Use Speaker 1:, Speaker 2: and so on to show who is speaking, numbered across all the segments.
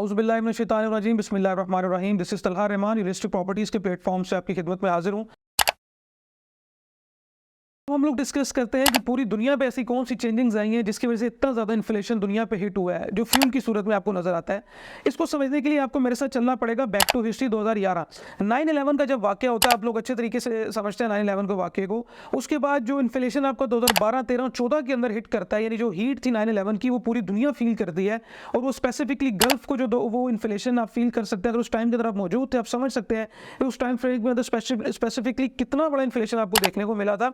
Speaker 1: औज़ुबिल्लाहि मिनश्शैतानिर्रजीम बिस्मिल्लाहिर्रहमानिर्रहीम। This is Talha Rahman, realistic properties के platform से आपकी खिदमत में हाजिर हूँ। हम लोग डिस्कस करते हैं कि पूरी दुनिया पे ऐसी कौन सी चेंजिंग्स आई हैं जिसकी वजह से इतना ज़्यादा इन्फ्लेशन दुनिया पे हिट हुआ है, जो फ्यूल की सूरत में आपको नज़र आता है। इसको समझने के लिए आपको मेरे साथ चलना पड़ेगा बैक टू हिस्ट्री 2011। 9/11 का जब वाक़या होता है, आप लोग अच्छे तरीके से समझते हैं 9/11 के वाक़े को। उसके बाद जो इन्फ्लेशन आपका 2012, 13, 14 के अंदर हिट करता है, यानी जो हीट थी 9/11 की वो पूरी दुनिया फील करती है। और वो स्पेसिफिकली गल्फ को जो वो इन्फ्लेशन आप फील कर सकते हैं। अगर उस टाइम के अंदर आप मौजूद थे, आप समझ सकते हैं कि उस टाइम फ्रेम के अंदर स्पेसिफिकली कितना बड़ा इन्फ्लेशन आपको देखने को मिला था।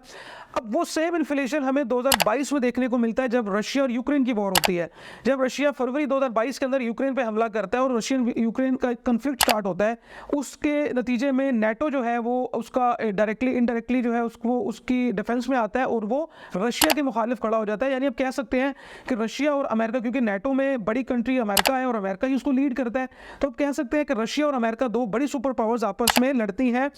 Speaker 1: अब वो सेम इन्फ्लेशन हमें 2022 में देखने को मिलता है जब रशिया और यूक्रेन की वॉर होती है। जब रशिया फरवरी 2022 के अंदर यूक्रेन पे हमला करता है और रशियन यूक्रेन का कन्फ्लिक्ट स्टार्ट होता है, उसके नतीजे में नेटो जो है वो उसका डायरेक्टली इनडायरेक्टली जो है उसको उसकी डिफेंस में आता है और वो रशिया के मुखालिफ खड़ा हो जाता है। यानी आप कह सकते हैं कि रशिया और अमेरिका, क्योंकि नेटो में बड़ी कंट्री अमेरिका है और अमेरिका ही उसको लीड करता है, तो आप कह सकते हैं कि रशिया और अमेरिका दो बड़ी सुपर पावर्स आपस में लड़ती हैं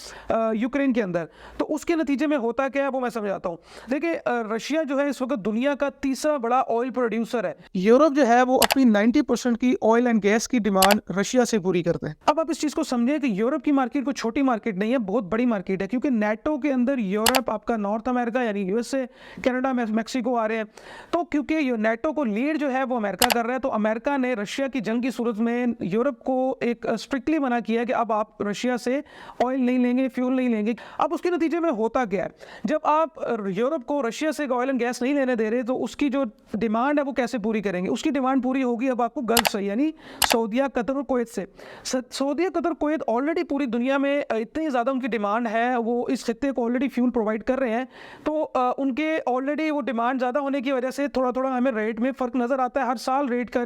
Speaker 1: यूक्रेन के अंदर। तो उसके नतीजे में होता क्या है वो मैं समझाता हूँ। देखिए, रशिया जो है इस वक्त दुनिया का तीसरा बड़ा ऑयल प्रोड्यूसर है। यूरोप जो है वो अपनी 90% की ऑयल एंड गैस की डिमांड रशिया से पूरी करते हैं। अब आप इस चीज को समझें कि यूरोप की मार्केट कोई छोटी मार्केट नहीं है, बहुत बड़ी मार्केट है, क्योंकि नेटो के अंदर यूरोप, आपका नॉर्थ अमेरिका यानी यूएसए, कनाडा, मैक्सिको आ रहे हैं। तो क्योंकि नेटो को लीड जो है वो अमेरिका कर रहा है, तो अमेरिका ने रशिया की जंग की सूरत में यूरोप को एक स्ट्रिक्टली मना किया कि अब आप रशिया से ऑयल नहीं लेंगे, फ्यूल नहीं लेंगे। अब उसके नतीजे में होता क्या है, जब आप यूरोप को रशिया से ऑयल एंड गैस नहीं लेने दे रहे, तो उसकी जो डिमांड है वो कैसे पूरी करेंगे? उसकी डिमांड पूरी होगी अब आपको गल्फ से, यानी सऊदीया, कतर और कुवैत से। सऊदीया, कतर, कुवैत ऑलरेडी पूरी दुनिया में इतनी ज़्यादा उनकी डिमांड है, वो इस खित्ते को ऑलरेडी फ्यूल प्रोवाइड कर रहे हैं। तो उनके ऑलरेडी वो डिमांड ज़्यादा होने की वजह से थोड़ा थोड़ा हमें रेट में फ़र्क नज़र आता है। हर साल रेट का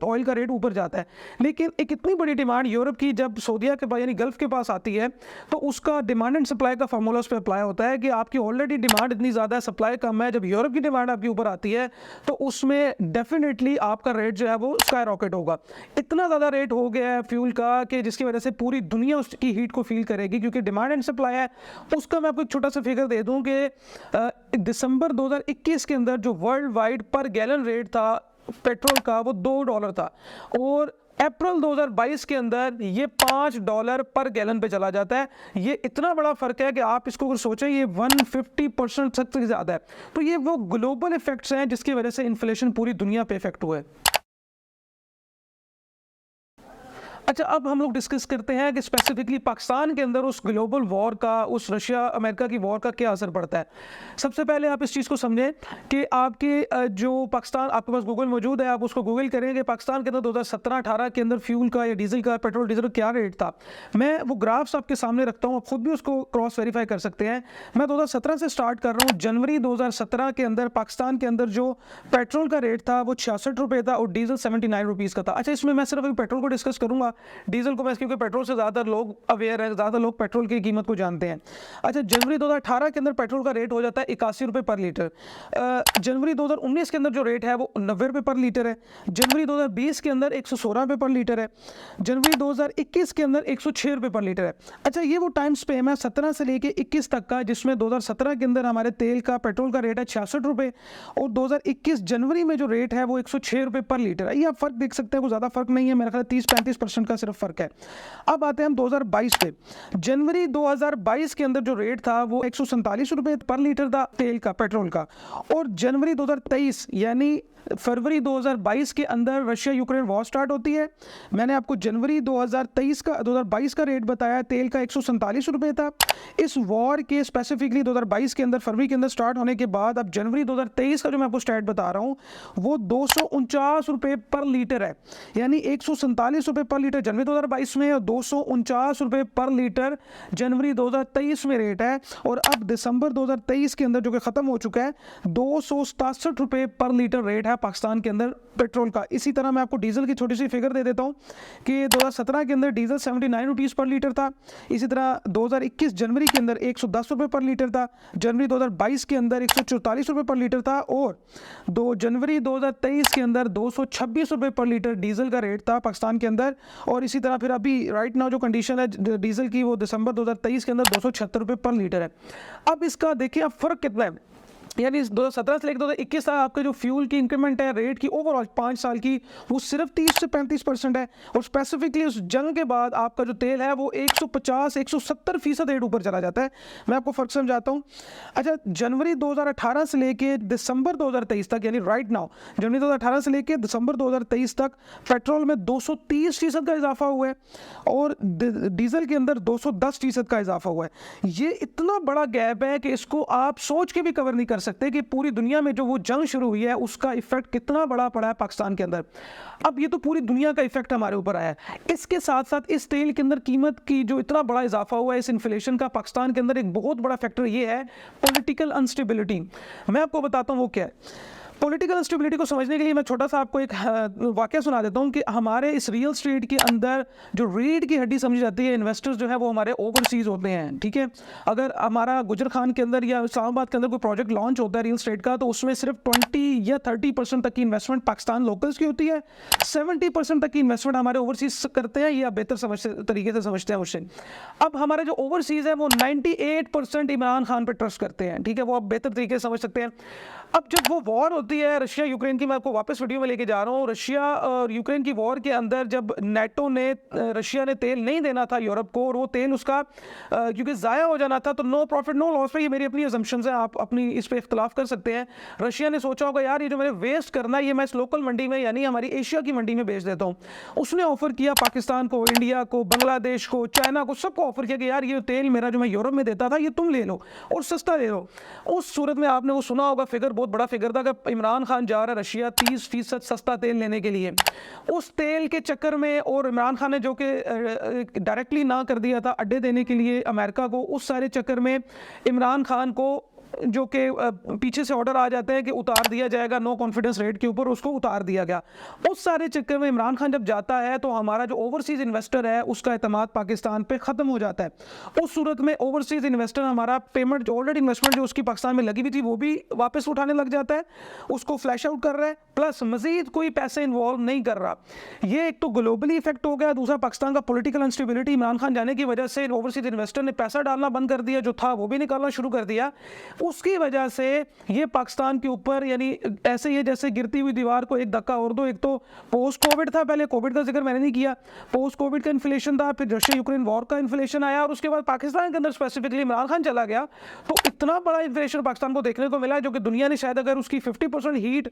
Speaker 1: ऑयल का रेट ऊपर जाता है। लेकिन एक इतनी बड़ी डिमांड यूरोप की जब सऊदीया के पास यानी गल्फ के पास आती है, तो उसका डिमांड एंड सप्लाई का फार्मूला उस पर अप्लाई होता है कि आपकी ऑलरेडी डिमांड इतनी ज़्यादा है, सप्लाई कम है। जब यूरोप की डिमांड आपके ऊपर आती है तो उसमें डेफिनेटली आपका रेट जो है वो स्काई रॉकेट होगा। इतना ज़्यादा रेट हो गया है फ्यूल का कि जिसकी वजह से पूरी दुनिया उसकी हीट को फील करेगी, क्योंकि डिमांड एंड सप्लाई है। उसका मैं आपको एक छोटा सा फिगर दे दूं कि दिसंबर 2021 के अंदर जो वर्ल्ड वाइड पर गैलन रेट था पेट्रोल का वो $2 था, और अप्रैल 2022 के अंदर ये $5 पर गैलन पे चला जाता है। ये इतना बड़ा फर्क है कि आप इसको अगर सोचें, ये 150% से ज़्यादा है। तो ये वो ग्लोबल इफेक्ट्स हैं जिसकी वजह से इन्फ्लेशन पूरी दुनिया पे इफेक्ट हुआ है। अच्छा, अब हम लोग डिस्कस करते हैं कि स्पेसिफिकली पाकिस्तान के अंदर उस ग्लोबल वॉर का, उस रशिया अमेरिका की वॉर का क्या असर पड़ता है। सबसे पहले आप इस चीज़ को समझें कि आपके जो पाकिस्तान, आपके पास गूगल मौजूद है, आप उसको गूगल करेंगे पाकिस्तान के अंदर 2017-18 के अंदर फ्यूल का या डीजल का, पेट्रोल डीजल का क्या रेट था। मैं वो ग्राफ्स आपके सामने रखता हूँ, आप खुद भी उसको क्रॉस वेरीफाई कर सकते हैं। मैं 2017 से स्टार्ट कर रहा हूँ। जनवरी 2017 के अंदर पाकिस्तान के अंदर जो पेट्रोल का रेट था वो 66 रुपये था और डीजल 79 रुपीज़ का था। अच्छा, इसमें मैं सिर्फ अभी पेट्रोल को डिस्कस करूँगा, डीजल को मैं, क्योंकि पेट्रोल से ज़्यादा लोग अवेयर है, ज़्यादा लोग पेट्रोल की कीमत को जानते हैं। अच्छा, जनवरी 2018 के अंदर पेट्रोल का रेट हो जाता है 81 रुपये पर लीटर। जनवरी 2019 के अंदर जो रेट है वो 90 रुपये पर लीटर है। जनवरी 2020 के अंदर 116 रुपये पर लीटर है। जनवरी 2021 के अंदर 106 रुपये पर लीटर है। अच्छा, ये वो टाइम स्पेम है 17 से लेके 21 तक का, जिसमें 2017 के अंदर हमारे तेल का, पेट्रोल का रेट है 66 रुपये, और 2021 जनवरी में जो रेट है वो 106 रुपये पर लीटर है। ये आप फर्क देख सकते हैं, कोई ज़्यादा फर्क नहीं है, मेरा ख्याल 30-35% का सिर्फ फर्क है। अब आते हैं हम 2022 पे। जनवरी 2022 के अंदर जो रेट था वो 147 रुपये पर लीटर था तेल का, पेट्रोल का। और जनवरी 2023 यानी फरवरी 2022 के अंदर रशिया यूक्रेन वॉर स्टार्ट होती है। मैंने आपको जनवरी 2022 का रेट बताया, तेल का 147 रुपये था। इस वॉर के स्पेसिफिकली 2022 के अंदर, फरवरी के अंदर स्टार्ट होने के बाद अब जनवरी 2023 का जो मैं आपको स्टैट बता रहा हूँ वो 249 रुपये पर लीटर है। यानी 147 रुपये पर लीटर जनवरी 2022 में और 249 रुपये पर लीटर जनवरी 2023 में रेट है। और अब दिसंबर 2023 के अंदर जो कि ख़त्म हो चुका है, 267 रुपये पर लीटर रेट है पाकिस्तान के अंदर पेट्रोल का। इसी तरह मैं आपको डीजल की छोटी सी फिगर दे देता हूं कि 2017 के अंदर डीजल 79 रुपीज़ पर लीटर था। इसी तरह 2021 जनवरी के अंदर 110 रुपये पर लीटर था। जनवरी 2022 के अंदर 144 रुपये पर लीटर था, और जनवरी 2023 के अंदर 226 रुपये पर लीटर डीजल का रेट था पाकिस्तान के अंदर। और इसी तरह फिर अभी राइट नाउ जो कंडीशन है डीजल की वो दिसंबर 2023 के अंदर 276 रुपये पर लीटर है। अब इसका देखिए आप फ़र्क कितना है। यानी 2017 से लेकर 2021 तक आपका जो फ्यूल की इंक्रीमेंट है रेट की ओवरऑल 5 साल की, वो सिर्फ 30 से 35% है। और स्पेसिफिकली उस जंग के बाद आपका जो तेल है वो 150-170% रेट ऊपर चला जाता है। मैं आपको फ़र्क समझाता हूँ। अच्छा, जनवरी 2018 से लेके दिसंबर 2023 तक, यानी राइट नाउ जनवरी 2018 से लेके दिसंबर 2023 तक पेट्रोल में 230% का इजाफा हुआ है और डीजल के अंदर 210% का इजाफा हुआ है। ये इतना बड़ा गैप है कि इसको आप सोच के भी कवर नहीं कर सकते कि पूरी दुनिया में जो वो जंग शुरू हुई है उसका इफेक्ट कितना बड़ा पड़ा है पाकिस्तान के अंदर। अब ये तो पूरी दुनिया का इफेक्ट हमारे ऊपर आया है। इसके साथ साथ इस तेल के अंदर कीमत की जो इतना बड़ा इजाफा हुआ है, इस इन्फ्लेशन का पाकिस्तान के अंदर एक बहुत बड़ा फैक्टर ये है पॉलिटिकल अनस्टेबिलिटी। मैं आपको बताता हूँ वो क्या है। पॉलिटिकल इंस्टेबिलिटी को समझने के लिए मैं छोटा सा आपको एक वाकया सुना देता हूँ कि हमारे इस रियल स्टेट के अंदर जो रीढ़ की हड्डी समझी जाती है इन्वेस्टर्स जो है वो हमारे ओवरसीज होते हैं, ठीक है। अगर हमारा गुजर खान के अंदर या इस्लामाबाद के अंदर कोई प्रोजेक्ट लॉन्च होता है रियल स्टेट का, तो उसमें सिर्फ 20 या 30% तक की इन्वेस्टमेंट पाकिस्तान लोकल्स की होती है, 70% तक की इन्वेस्टमेंट हमारे ओवरसीज करते हैं या बेहतर तरीके से समझते हैं उससे। अब हमारे जो ओवरसीज है वो 98% इमरान खान पर ट्रस्ट करते हैं, ठीक है, वो आप बेहतर तरीके से समझ सकते हैं। अब जब वो वॉर होती है रशिया यूक्रेन की, मैं आपको वापस वीडियो में लेके जा रहा हूँ, रशिया और यूक्रेन की वॉर के अंदर जब नेटो ने रशिया ने तेल नहीं देना था यूरोप को, और वो तेल उसका क्योंकि ज़ाया हो जाना था, तो नो प्रॉफिट नो लॉस पे, ये मेरी अपनी अजम्पशंस हैं, आप अपनी इस पर इख्तलाफ कर सकते हैं। रशिया ने सोचा होगा यार ये जो मैंने वेस्ट करना है ये मैं इस लोकल मंडी में यानी हमारी एशिया की मंडी में बेच देता हूँ। उसने ऑफर किया पाकिस्तान को, इंडिया को, बांग्लादेश को, चाइना को, सबको ऑफर किया कि यार ये तेल मेरा जो मैं यूरोप में देता था ये तुम ले लो और सस्ता ले लो। उस सूरत में आपने वो सुना होगा फिगर, बहुत बड़ा फिगर था कि इमरान खान जा रहा है रशिया 30% सस्ता तेल लेने के लिए। उस तेल के चक्कर में, और इमरान खान ने जो कि डायरेक्टली ना कर दिया था अड्डे देने के लिए अमेरिका को, उस सारे चक्कर में इमरान खान को जो कि पीछे से ऑर्डर आ जाते हैं कि उतार दिया जाएगा नो कॉन्फिडेंस रेट के ऊपर, उसको उतार दिया गया। उस सारे चक्कर में इमरान खान जब जाता है तो हमारा जो ओवरसीज इन्वेस्टर है उसका एतमाद पाकिस्तान पे ख़त्म हो जाता है। उस सूरत में ओवरसीज इन्वेस्टर हमारा पेमेंट जो ऑलरेडी इन्वेस्टमेंट जो उसकी पाकिस्तान में लगी हुई थी वो भी वापस उठाने लग जाता है, उसको फ्लैश आउट कर रहा है, प्लस मजीद कोई पैसे इन्वॉल्व नहीं कर रहा। ये एक तो ग्लोबली इफेक्ट हो गया, दूसरा पाकिस्तान का पॉलिटिकल इंस्टेबिलिटी, इमरान खान जाने की वजह से ओवरसीज इन्वेस्टर ने पैसा डालना बंद कर दिया, जो था वो भी निकालना शुरू कर दिया। उसकी वजह से ये पाकिस्तान के ऊपर यानी ऐसे ही जैसे गिरती हुई दीवार को एक धक्का और दो। एक तो पोस्ट कोविड था, पहले कोविड का जिक्र मैंने नहीं किया, पोस्ट कोविड का इन्फ्लेशन था, फिर रशिया यूक्रेन वॉर का इन्फ्लेशन आया, और उसके बाद पाकिस्तान के अंदर स्पेसिफिकली इमरान खान चला गया, तो इतना बड़ा इन्फ्लेशन पाकिस्तान को देखने को मिला जो कि दुनिया ने शायद अगर उसकी 50% हीट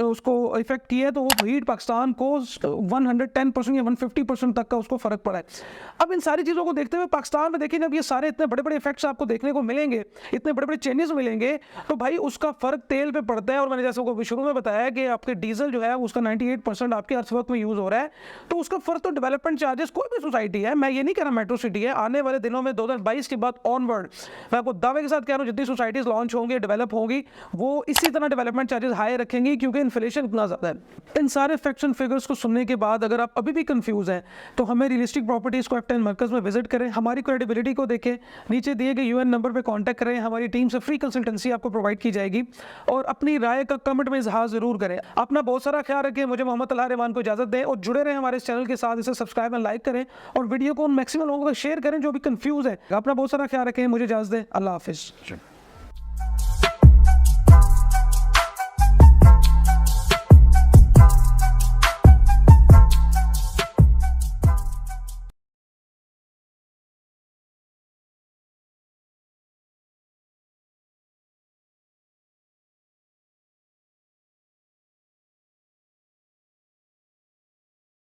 Speaker 1: उसको इफेक्ट की है तो वो हीट पाकिस्तान को 110% या 150% तक का उसको फर्क पड़ा है। अब इन सारी चीज़ों को देखते हुए पाकिस्तान में देखिए जब ये सारे इतने बड़े बड़े इफेक्ट्स आपको देखने को मिलेंगे, इतने बड़े बड़े चेंजेस मिलेंगे, तो भाई उसका फर्क तेल पे पड़ता है। और मैंने जैसे आपको शुरू में बताया कि आपके डीजल जो है उसका 98% आपके अर्थवर्क में यूज हो रहा है, तो उसका फर्क तो डेवलपमेंट चार्जेस कोई भी सोसाइटी है, मैं ये नहीं कह रहा मेट्रो सिटी है, आने वाले दिनों में 2022 के बाद ऑनवर्ड मैं आपको दावे के साथ कह रहा हूँ जितनी सोसाइटीज लॉन्च होंगी डेवलप होंगी वो इसी तरह डेवलपमेंट चार्जेस हाई रखेंगी, क्योंकि इन्फ्लेशन इतना ज़्यादा है। इन सारे फैक्ट्स एंड फिगर्स को सुनने के बाद अगर आप अभी भी कंफ्यूज हैं तो हमें रियलिस्टिक प्रॉपर्टीज को F10 मरकज़ में विजिट करें, हमारी क्रेडिबिलिटी को देखें, नीचे दिए गए UN नंबर पर कॉन्टैक्ट करें, हमारी टीम से फ्री कंसल्टेंसी आपको प्रोवाइड की जाएगी, और अपनी राय का कमेंट में इजहार जरूर करें। अपना बहुत सारा ख्याल रखें, मुझे मोहम्मद तलहा रहमान को इजाजत दें और जुड़े रहें हमारे इस चैनल के साथ। इसे सब्सक्राइब एंड लाइक करें और वीडियो को मैक्सिमम लोगों को शेयर करें जो भी कंफ्यूज है। अपना बहुत सारा ख्याल रखें, मुझे इजाजत दें, अल्लाह हाफिज़।